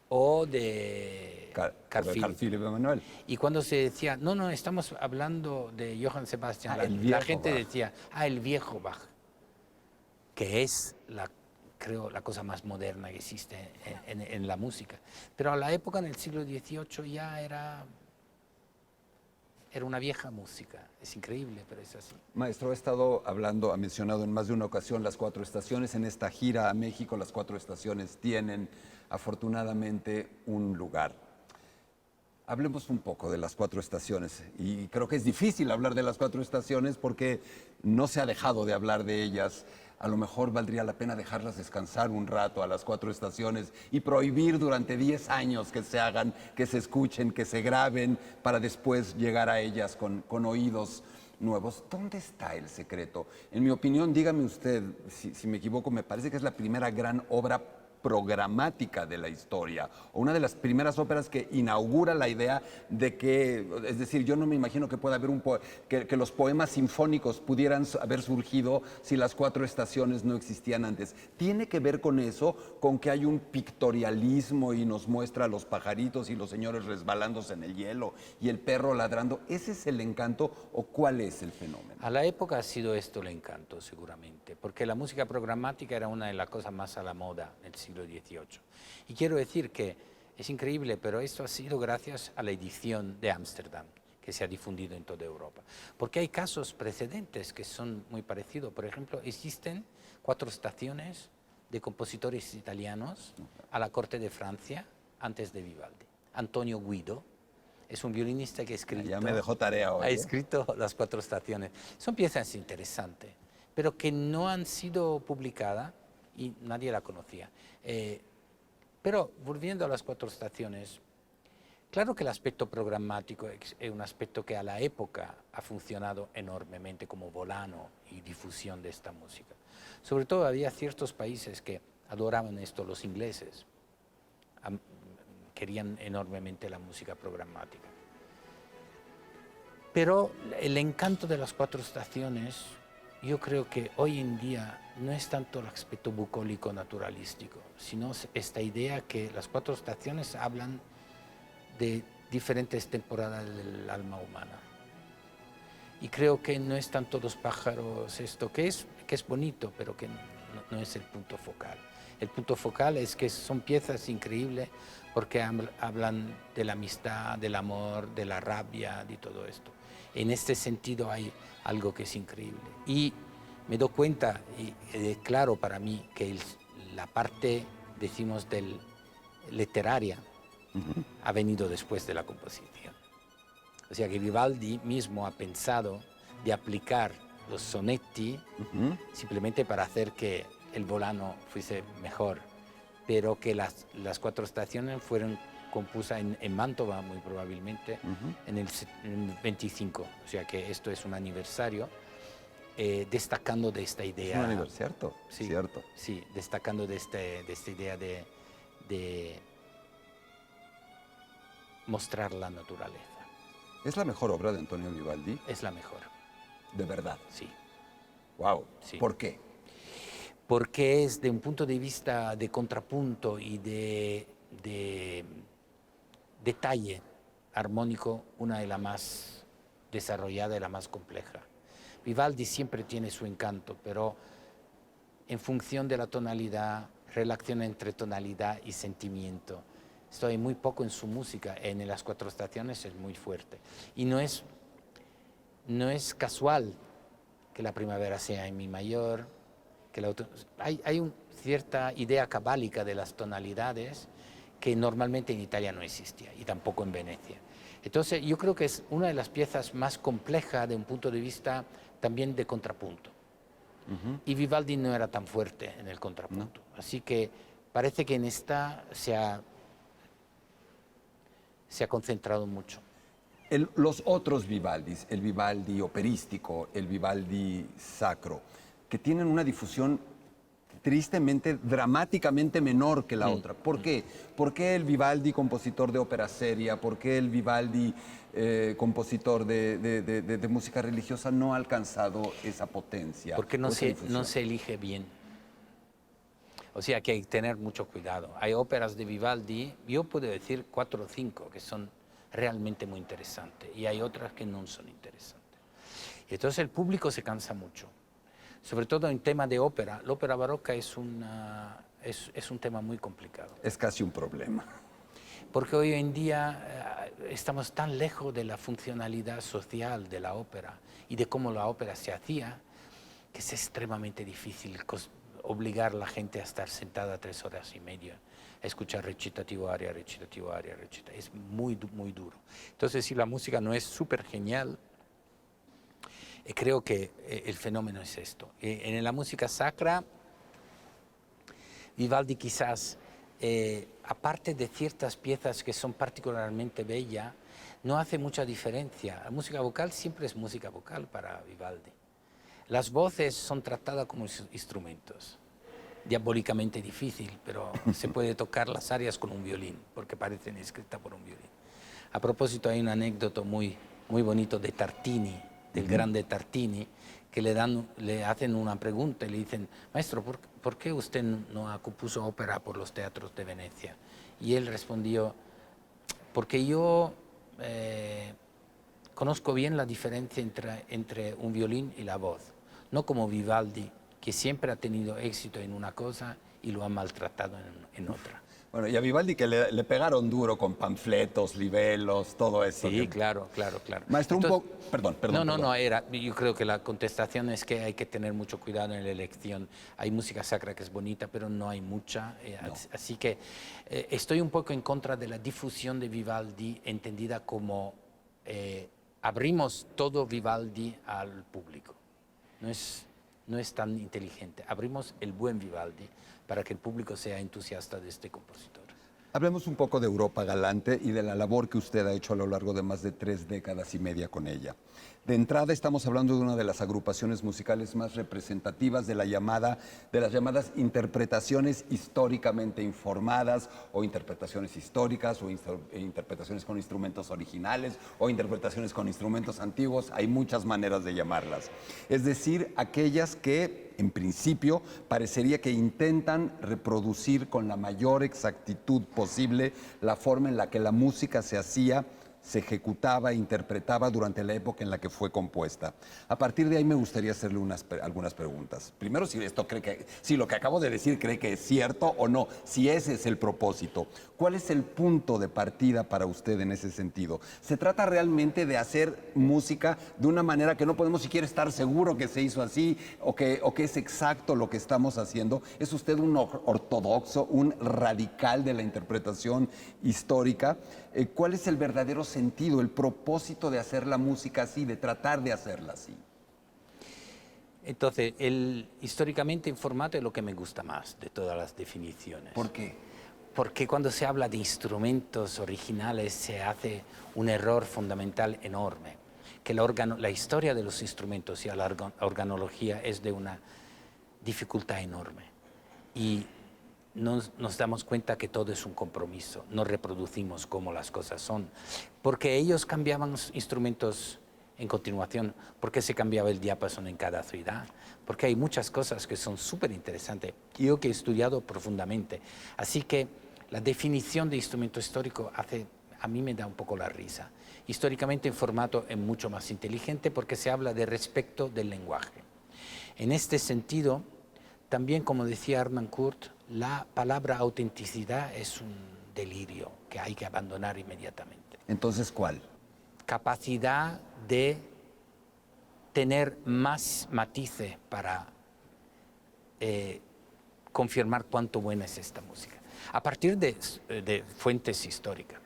o de Carl Philipp Emanuel. Y cuando se decía, no, estamos hablando de Johann Sebastian, la gente Bach decía, el viejo Bach, que es creo la cosa más moderna que existe en la música. Pero a la época, en el siglo XVIII, ya era una vieja música. Es increíble, pero es así. Maestro, ha mencionado en más de una ocasión las 4 estaciones. En esta gira a México, las 4 estaciones tienen afortunadamente un lugar. Hablemos un poco de las 4 estaciones. Y creo que es difícil hablar de las 4 estaciones porque no se ha dejado de hablar de ellas. A lo mejor valdría la pena dejarlas descansar un rato a las 4 estaciones y prohibir durante 10 años que se hagan, que se escuchen, que se graben, para después llegar a ellas con oídos nuevos. ¿Dónde está el secreto? En mi opinión, dígame usted, si me equivoco, me parece que es la primera gran obra programática de la historia, o una de las primeras óperas que inaugura la idea de que, es decir, yo no me imagino que pueda haber que los poemas sinfónicos pudieran haber surgido si las 4 estaciones no existían antes. ¿Tiene que ver con eso, con que hay un pictorialismo y nos muestra a los pajaritos y los señores resbalándose en el hielo y el perro ladrando? ¿Ese es el encanto o cuál es el fenómeno? A la época ha sido esto el encanto, seguramente, porque la música programática era una de las cosas más a la moda en el siglo XVIII. Y quiero decir que es increíble, pero esto ha sido gracias a la edición de Ámsterdam, que se ha difundido en toda Europa. Porque hay casos precedentes que son muy parecidos. Por ejemplo, existen 4 estaciones de compositores italianos a la corte de Francia antes de Vivaldi. Antonio Guido es un violinista que ha escrito, ya me dejó tarea hoy, ha escrito las 4 estaciones. Son piezas interesantes, pero que no han sido publicadas y nadie la conocía. Pero volviendo a las 4 estaciones, claro que el aspecto programático es un aspecto que a la época ha funcionado enormemente como volano y difusión de esta música. Sobre todo había ciertos países que adoraban esto, los ingleses. Querían enormemente la música programática. Pero el encanto de las 4 estaciones, yo creo que hoy en día no es tanto el aspecto bucólico naturalístico, sino esta idea que las 4 estaciones hablan de diferentes temporadas del alma humana. Y creo que no es tanto los pájaros esto, que es bonito, pero que no es el punto focal. El punto focal es que son piezas increíbles porque hablan de la amistad, del amor, de la rabia, de todo esto. En este sentido hay algo que es increíble. Y me doy cuenta, y es claro para mí, que la parte, decimos, literaria ha venido después de la composición. O sea que Vivaldi mismo ha pensado de aplicar los sonetti simplemente para hacer que el volano fuese mejor, pero que las 4 estaciones fueron compuestas en Mantova, muy probablemente, en el 25. O sea que esto es un aniversario, destacando de esta idea. Es un aniversario, sí, cierto. Sí, destacando de esta idea de mostrar la naturaleza. ¿Es la mejor obra de Antonio Vivaldi? Es la mejor. ¿De verdad? Sí. Wow. Sí. ¿Por qué? Porque es de un punto de vista de contrapunto y de detalle armónico una de las más desarrolladas y la más compleja. Vivaldi siempre tiene su encanto, pero en función de la tonalidad, relación entre tonalidad y sentimiento. Estoy muy poco en su música, en las 4 estaciones es muy fuerte. Y no es casual que la primavera sea en mi mayor, que hay cierta idea cabálica de las tonalidades que normalmente en Italia no existía y tampoco en Venecia. Entonces yo creo que es una de las piezas más complejas de un punto de vista también de contrapunto. Y Vivaldi no era tan fuerte en el contrapunto. Así que parece que en esta se ha concentrado mucho. Los otros Vivaldis, el Vivaldi operístico, el Vivaldi sacro, que tienen una difusión tristemente, dramáticamente menor que la otra. ¿Por qué? ¿Por qué el Vivaldi compositor de ópera seria? ¿Por qué el Vivaldi compositor de música religiosa no ha alcanzado esa potencia? Porque no se elige bien. O sea que hay que tener mucho cuidado. Hay óperas de Vivaldi, yo puedo decir 4 o 5 que son realmente muy interesantes y hay otras que no son interesantes. Entonces el público se cansa mucho. Sobre todo en tema de ópera. La ópera barroca es un tema muy complicado. Es casi un problema. Porque hoy en día estamos tan lejos de la funcionalidad social de la ópera y de cómo la ópera se hacía, que es extremadamente difícil obligar a la gente a estar sentada 3 horas y media, a escuchar recitativo, aria, recitativo, aria, recitativo. Es muy, muy duro. Entonces, si la música no es súper genial, creo que el fenómeno es esto. En la música sacra, Vivaldi quizás, aparte de ciertas piezas que son particularmente bellas, no hace mucha diferencia. La música vocal siempre es música vocal para Vivaldi. Las voces son tratadas como instrumentos. diabólicamente difícil, pero se puede tocar las arias con un violín, porque parecen escritas por un violín. A propósito, hay un anécdota muy bonito de Tartini, del grande Tartini, que le hacen una pregunta y le dicen, maestro, ¿por qué usted no compuso ópera por los teatros de Venecia? Y él respondió, porque yo conozco bien la diferencia entre un violín y la voz, no como Vivaldi, que siempre ha tenido éxito en una cosa y lo ha maltratado en otra. Bueno, y a Vivaldi que le pegaron duro con panfletos, libelos, todo eso. Sí, claro. Maestro, Entonces, Perdón. yo creo que la contestación es que hay que tener mucho cuidado en la elección. Hay música sacra que es bonita, pero no hay mucha. No. Así que estoy un poco en contra de la difusión de Vivaldi, entendida como abrimos todo Vivaldi al público. No es tan inteligente. Abrimos el buen Vivaldi para que el público sea entusiasta de este compositor. Hablemos un poco de Europa Galante y de la labor que usted ha hecho a lo largo de más de 3 décadas y media con ella. De entrada estamos hablando de una de las agrupaciones musicales más representativas de las llamadas interpretaciones históricamente informadas o interpretaciones históricas o interpretaciones con instrumentos originales o interpretaciones con instrumentos antiguos. Hay muchas maneras de llamarlas. Es decir, aquellas que en principio parecería que intentan reproducir con la mayor exactitud posible la forma en la que la música se hacía, se ejecutaba, interpretaba durante la época en la que fue compuesta. A partir de ahí me gustaría hacerle algunas preguntas. Primero, si lo que acabo de decir cree que es cierto o no, si ese es el propósito. ¿Cuál es el punto de partida para usted en ese sentido? ¿Se trata realmente de hacer música de una manera que no podemos siquiera estar seguro que se hizo así o que es exacto lo que estamos haciendo? ¿Es usted un ortodoxo, un radical de la interpretación histórica? ¿Cuál es el verdadero sentido, el propósito de hacer la música así, de tratar de hacerla así? Entonces, el históricamente informado es lo que me gusta más de todas las definiciones. ¿Por qué? Porque cuando se habla de instrumentos originales se hace un error fundamental enorme, que la historia de los instrumentos y la organología es de una dificultad enorme. Y nos damos cuenta que todo es un compromiso, no reproducimos como las cosas son, porque ellos cambiaban los instrumentos en continuación, porque se cambiaba el diapasón en cada ciudad, porque hay muchas cosas que son súper interesantes, yo que he estudiado profundamente. Así que la definición de instrumento histórico a mí me da un poco la risa. Históricamente en formato es mucho más inteligente porque se habla de respeto del lenguaje. En este sentido, también como decía Armand Kurt, la palabra autenticidad es un delirio que hay que abandonar inmediatamente. Entonces, ¿cuál? Capacidad de tener más matices para confirmar cuánto buena es esta música. A partir de fuentes históricas.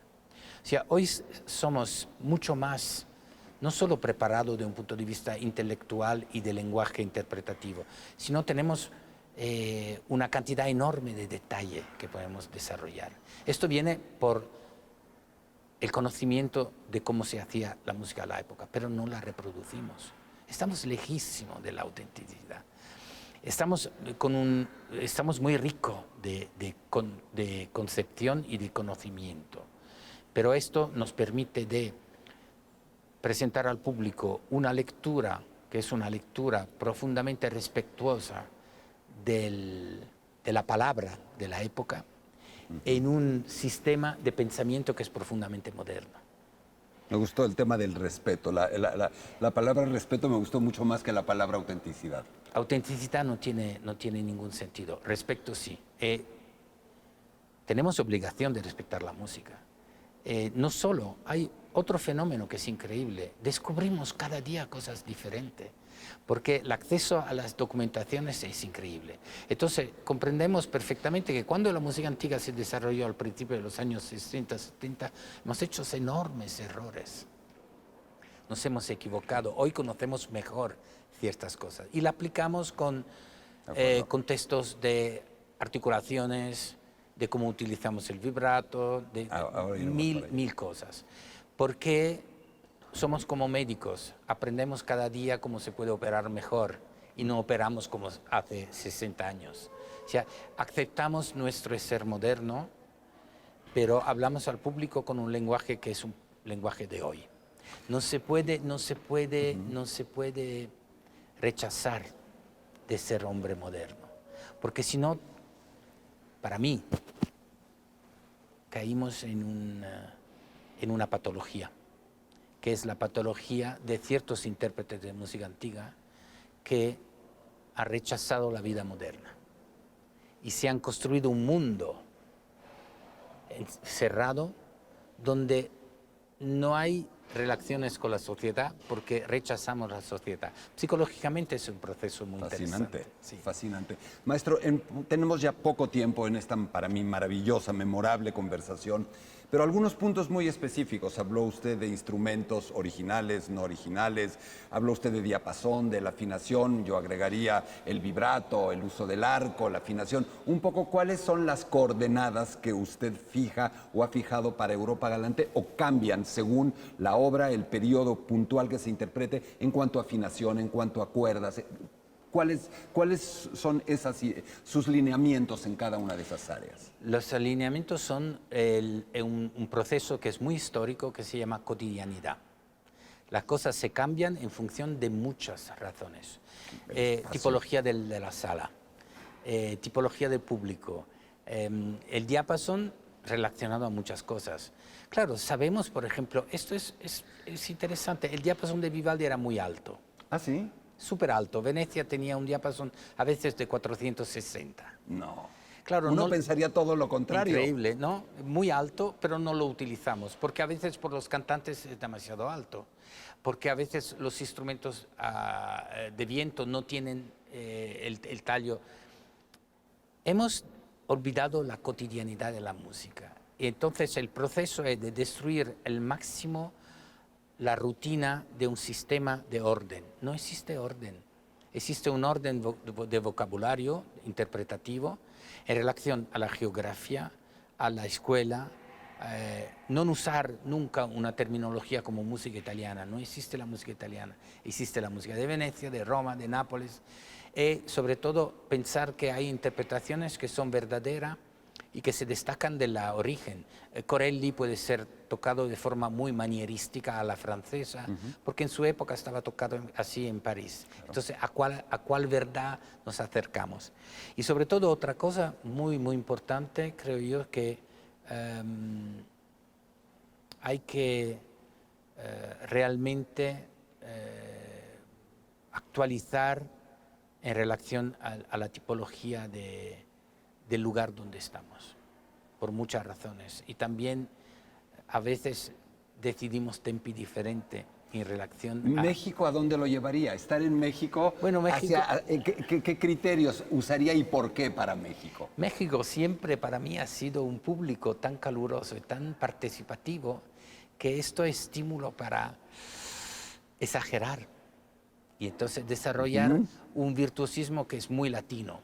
O sea, hoy somos mucho más, no solo preparados de un punto de vista intelectual y de lenguaje interpretativo, sino tenemos una cantidad enorme de detalle que podemos desarrollar. Esto viene por el conocimiento de cómo se hacía la música a la época, pero no la reproducimos. Estamos lejísimos de la autenticidad. Estamos muy ricos de concepción y de conocimiento, pero esto nos permite de presentar al público una lectura que es una lectura profundamente respetuosa de la palabra de la época, en un sistema de pensamiento que es profundamente moderno. Me gustó el tema del respeto. La palabra respeto me gustó mucho más que la palabra autenticidad. Autenticidad no tiene ningún sentido. Respeto sí. Tenemos obligación de respetar la música. No solo, hay otro fenómeno que es increíble. Descubrimos cada día cosas diferentes, porque el acceso a las documentaciones es increíble. Entonces, comprendemos perfectamente que cuando la música antigua se desarrolló al principio de los años 60, 70, hemos hecho enormes errores. Nos hemos equivocado. Hoy conocemos mejor ciertas cosas y la aplicamos con contextos de articulaciones, de cómo utilizamos el vibrato, de mil cosas. Porque somos como médicos, aprendemos cada día cómo se puede operar mejor y no operamos como hace 60 años. O sea, aceptamos nuestro ser moderno, pero hablamos al público con un lenguaje que es un lenguaje de hoy. No se puede rechazar de ser hombre moderno, porque si no, para mí, caímos en una patología, que es la patología de ciertos intérpretes de música antigua que han rechazado la vida moderna y se han construido un mundo cerrado donde no hay relaciones con la sociedad porque rechazamos la sociedad. Psicológicamente es un proceso muy interesante. Sí. Fascinante. Maestro, tenemos ya poco tiempo en esta, para mí, maravillosa, memorable conversación, pero algunos puntos muy específicos. Habló usted de instrumentos originales, no originales, habló usted de diapasón, de la afinación, yo agregaría el vibrato, el uso del arco, la afinación. Un poco, ¿cuáles son las coordenadas que usted fija o ha fijado para Europa Galante o cambian según la obra, el periodo puntual que se interprete en cuanto a afinación, en cuanto a cuerdas? ¿Cuáles son sus lineamientos en cada una de esas áreas? Los alineamientos son un proceso que es muy histórico que se llama cotidianidad. Las cosas se cambian en función de muchas razones. Tipología de la sala, tipología del público, el diapasón relacionado a muchas cosas. Claro, sabemos, por ejemplo, esto es interesante, el diapasón de Vivaldi era muy alto. ¿Ah, sí? Súper alto. Venecia tenía un diapasón a veces de 460. No. Claro, Uno pensaría todo lo contrario. Increíble, ¿no? Muy alto, pero no lo utilizamos, porque a veces por los cantantes es demasiado alto, porque a veces los instrumentos de viento no tienen el tallo. Hemos olvidado la cotidianidad de la música. Y entonces el proceso es de destruir el máximo la rutina de un sistema de orden. No existe orden. Existe un orden de vocabulario interpretativo en relación a la geografía, a la escuela, no usar nunca una terminología como música italiana. No existe la música italiana. Existe la música de Venecia, de Roma, de Nápoles. Y sobre todo pensar que hay interpretaciones que son verdaderas y que se destacan de la origen. Corelli puede ser tocado de forma muy manierística a la francesa, porque en su época estaba tocado así en París. Claro. Entonces, ¿a cuál verdad nos acercamos? Y sobre todo otra cosa muy, muy importante, creo yo, que hay que realmente actualizar en relación a la tipología del lugar donde estamos, por muchas razones. Y también a veces decidimos tempi diferente en relación a... ¿México a dónde lo llevaría? ¿Estar en México? Bueno, México... ¿Qué criterios usaría y por qué para México? México siempre para mí ha sido un público tan caluroso y tan participativo que esto es estímulo para exagerar y entonces desarrollar un virtuosismo que es muy latino.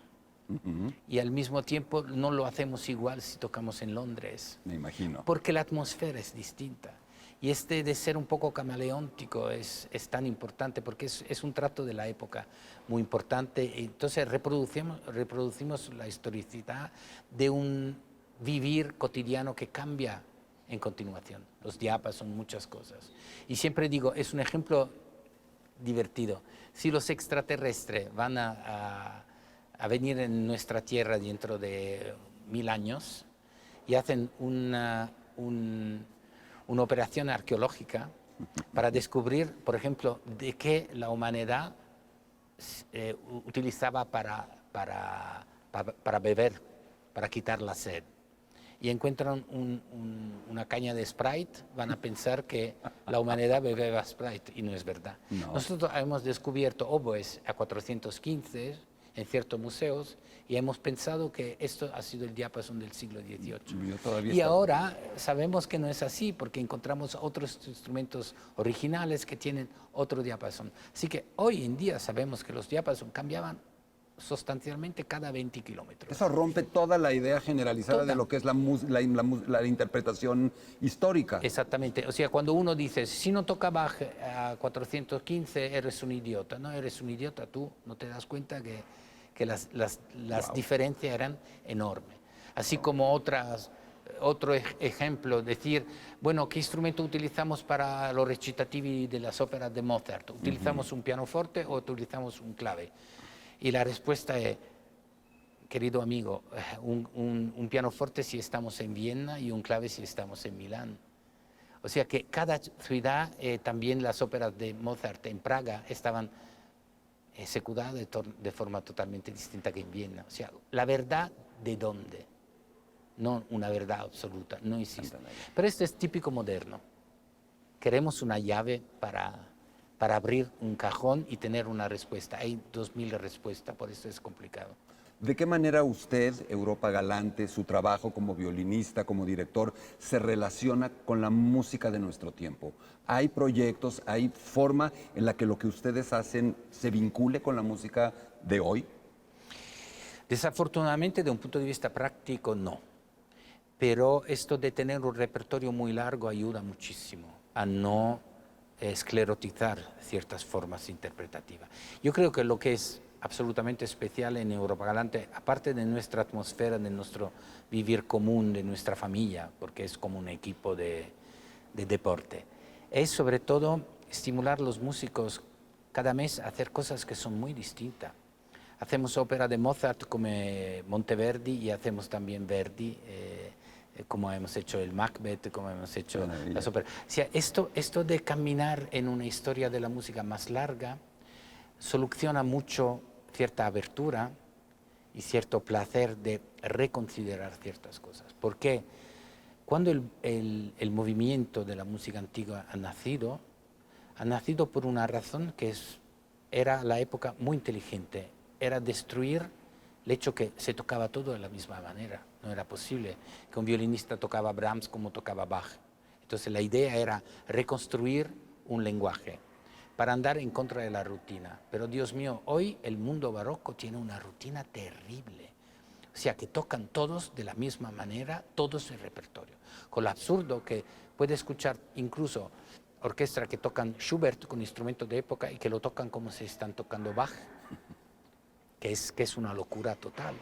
Y al mismo tiempo no lo hacemos igual si tocamos en Londres. Me imagino. Porque la atmósfera es distinta. Y de ser un poco camaleóntico es tan importante porque es un trato de la época muy importante. Entonces reproducimos la historicidad de un vivir cotidiano que cambia en continuación. Los diapas son muchas cosas. Y siempre digo, es un ejemplo divertido. Si los extraterrestres van a venir en nuestra tierra dentro de 1000 años y hacen una operación arqueológica para descubrir, por ejemplo, de qué la humanidad utilizaba para beber, para quitar la sed. Y encuentran una caña de Sprite, van a pensar que la humanidad bebía Sprite, y no es verdad. No. Nosotros hemos descubierto oboes a 415 en ciertos museos y hemos pensado que esto ha sido el diapasón del siglo XVIII. Y ahora sabemos que no es así porque encontramos otros instrumentos originales que tienen otro diapasón. Así que hoy en día sabemos que los diapasón cambiaban sustancialmente cada 20 kilómetros. Eso rompe toda la idea generalizada Toda. de lo que es la interpretación histórica. Exactamente, o sea, cuando uno dice, si no toca Bach a 415, eres un idiota. No eres un idiota, tú no te das cuenta que las diferencias eran enormes. Así como otro ejemplo, decir, bueno, ¿qué instrumento utilizamos para los recitativi de las óperas de Mozart? ¿Utilizamos un pianoforte o utilizamos un clave? Y la respuesta es, querido amigo, un pianoforte si estamos en Viena y un clave si estamos en Milán. O sea que cada ciudad, también las óperas de Mozart en Praga estaban ejecutadas de forma totalmente distinta que en Viena. O sea, la verdad de dónde, no una verdad absoluta, no existe. Pero esto es típico moderno. Queremos una llave para abrir un cajón y tener una respuesta. Hay 2000 respuestas, por eso es complicado. ¿De qué manera usted, Europa Galante, su trabajo como violinista, como director, se relaciona con la música de nuestro tiempo? ¿Hay proyectos, hay forma en la que lo que ustedes hacen se vincule con la música de hoy? Desafortunadamente, de un punto de vista práctico, no. Pero esto de tener un repertorio muy largo ayuda muchísimo a no esclerotizar ciertas formas interpretativas. Yo creo que lo que es absolutamente especial en Europa Galante, aparte de nuestra atmósfera, de nuestro vivir común, de nuestra familia, porque es como un equipo de deporte, es sobre todo estimular a los músicos cada mes a hacer cosas que son muy distintas. Hacemos ópera de Mozart como Monteverdi y hacemos también Verdi, como hemos hecho el Macbeth, como hemos hecho las óperas. O sea, esto de caminar en una historia de la música más larga soluciona mucho cierta abertura y cierto placer de reconsiderar ciertas cosas. Porque cuando el movimiento de la música antigua ha nacido por una razón que era la época muy inteligente, era destruir el hecho que se tocaba todo de la misma manera. No era posible que un violinista tocaba Brahms como tocaba Bach. Entonces la idea era reconstruir un lenguaje para andar en contra de la rutina. Pero Dios mío, hoy el mundo barroco tiene una rutina terrible. O sea, que tocan todos de la misma manera, todos el repertorio. Con lo absurdo que puede escuchar incluso orquestas que tocan Schubert con instrumentos de época y que lo tocan como si están tocando Bach, que es una locura total.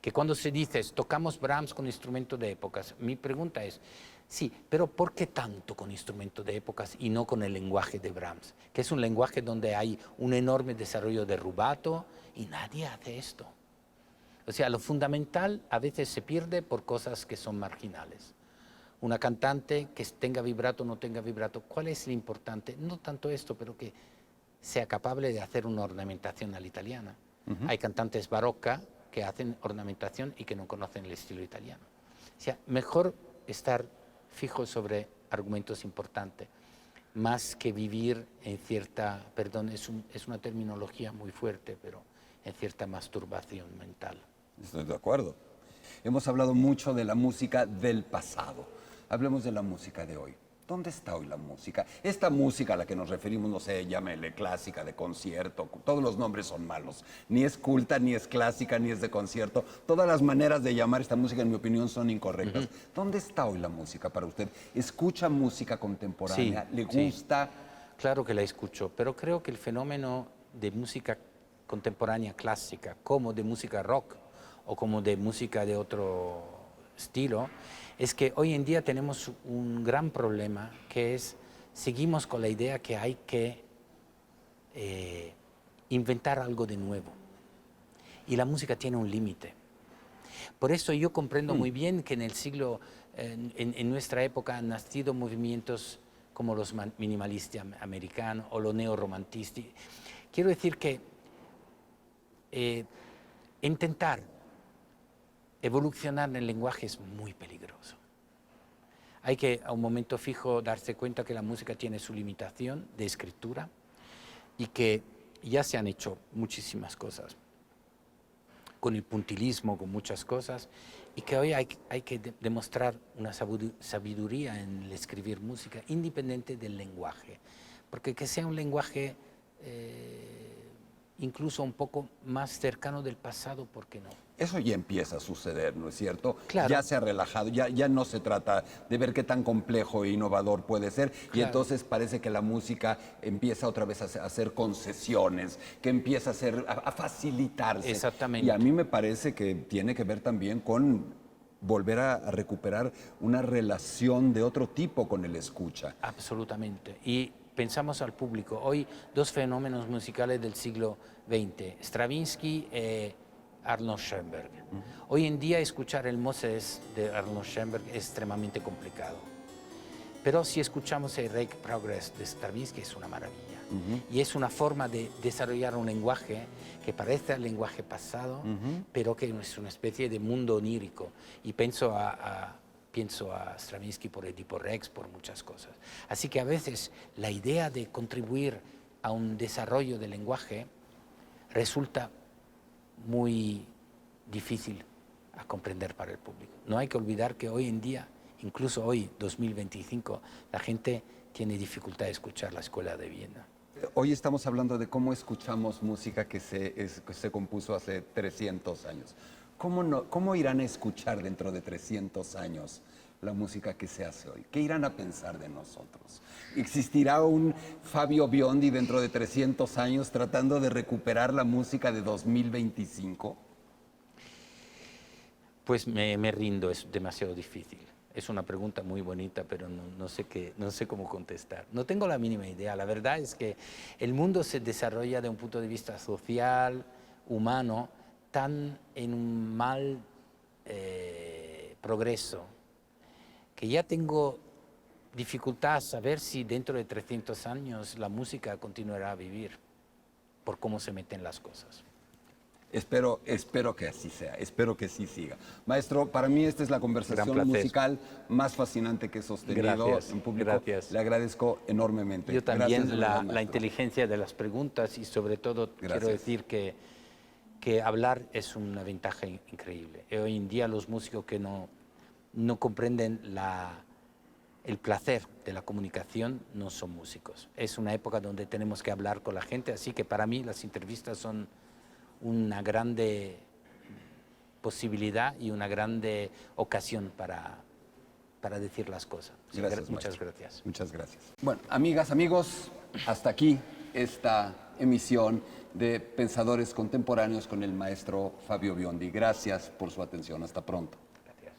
Que cuando se dice, tocamos Brahms con instrumentos de épocas, mi pregunta es, sí, pero ¿por qué tanto con instrumentos de épocas y no con el lenguaje de Brahms? Que es un lenguaje donde hay un enorme desarrollo de rubato y nadie hace esto. O sea, lo fundamental a veces se pierde por cosas que son marginales. Una cantante que tenga vibrato o no tenga vibrato, ¿cuál es lo importante? No tanto esto, pero que sea capaz de hacer una ornamentación a la italiana. Hay cantantes barrocas que hacen ornamentación y que no conocen el estilo italiano. O sea, mejor estar fijo sobre argumentos importantes, más que vivir en cierta, perdón, es una terminología muy fuerte, pero en cierta masturbación mental. Estoy de acuerdo. Hemos hablado mucho de la música del pasado. Hablemos de la música de hoy. ¿Dónde está hoy la música? Esta música a la que nos referimos, no sé, llámele clásica, de concierto, todos los nombres son malos. Ni es culta, ni es clásica, ni es de concierto. Todas las maneras de llamar esta música, en mi opinión, son incorrectas. ¿Dónde está hoy la música para usted? ¿Escucha música contemporánea? Sí, ¿Le gusta? Sí. Claro que la escucho, pero creo que el fenómeno de música contemporánea clásica, como de música rock o como de música de otro estilo, es que hoy en día tenemos un gran problema, que es, seguimos con la idea que hay que inventar algo de nuevo. Y la música tiene un límite. Por eso yo comprendo muy bien que en el siglo, en nuestra época han nacido movimientos como los minimalistas americanos o los neorromantistas. Quiero decir que intentar evolucionar en el lenguaje es muy peligroso. Hay que a un momento fijo darse cuenta que la música tiene su limitación de escritura y que ya se han hecho muchísimas cosas con el puntilismo, con muchas cosas, y que hoy hay que demostrar una sabiduría en el escribir música independiente del lenguaje, porque que sea un lenguaje incluso un poco más cercano del pasado, ¿por qué no? Eso ya empieza a suceder, ¿no es cierto? Claro. Ya se ha relajado, ya no se trata de ver qué tan complejo e innovador puede ser. Y Claro. entonces parece que la música empieza otra vez a hacer concesiones, que empieza a facilitarse. Exactamente. Y a mí me parece que tiene que ver también con volver a recuperar una relación de otro tipo con el escucha. Absolutamente. Y pensamos al público. Hoy dos fenómenos musicales del siglo XX, Stravinsky y Arnold Schoenberg. Hoy en día escuchar el Moses de Arnold Schoenberg es extremadamente complicado. Pero si escuchamos el Reich Progress de Stravinsky es una maravilla. Y es una forma de desarrollar un lenguaje que parece el lenguaje pasado, pero que es una especie de mundo onírico. Y pienso a Stravinsky por Edipo Rex, por muchas cosas. Así que a veces la idea de contribuir a un desarrollo del lenguaje resulta muy difícil a comprender para el público. No hay que olvidar que hoy en día, incluso hoy, 2025, la gente tiene dificultad de escuchar la Escuela de Viena. Hoy estamos hablando de cómo escuchamos música que se compuso hace 300 años. ¿Cómo irán a escuchar dentro de 300 años la música que se hace hoy? ¿Qué irán a pensar de nosotros? ¿Existirá un Fabio Biondi dentro de 300 años tratando de recuperar la música de 2025? Pues me rindo, es demasiado difícil. Es una pregunta muy bonita, pero no sé cómo contestar. No tengo la mínima idea. La verdad es que el mundo se desarrolla de un punto de vista social, humano, tan en un mal progreso, que ya tengo dificultad a saber si dentro de 300 años la música continuará a vivir, por cómo se meten las cosas. Espero que así sea, espero que sí siga. Maestro, para mí esta es la conversación Gran placer. musical más fascinante que he sostenido Gracias, en público. gracias. Le agradezco enormemente. Yo también Gracias, de verdad, la maestro. inteligencia de las preguntas y sobre todo Gracias. quiero decir que hablar es una ventaja increíble. Y hoy en día los músicos que no comprenden el placer de la comunicación no son músicos. Es una época donde tenemos que hablar con la gente, así que para mí las entrevistas son una grande posibilidad y una grande ocasión para decir las cosas. Sí, Gracias, muchas maestro. gracias. Muchas gracias. Bueno, amigas, amigos, hasta aquí esta emisión de Pensadores Contemporáneos con el maestro Fabio Biondi. Gracias por su atención. Hasta pronto. Gracias.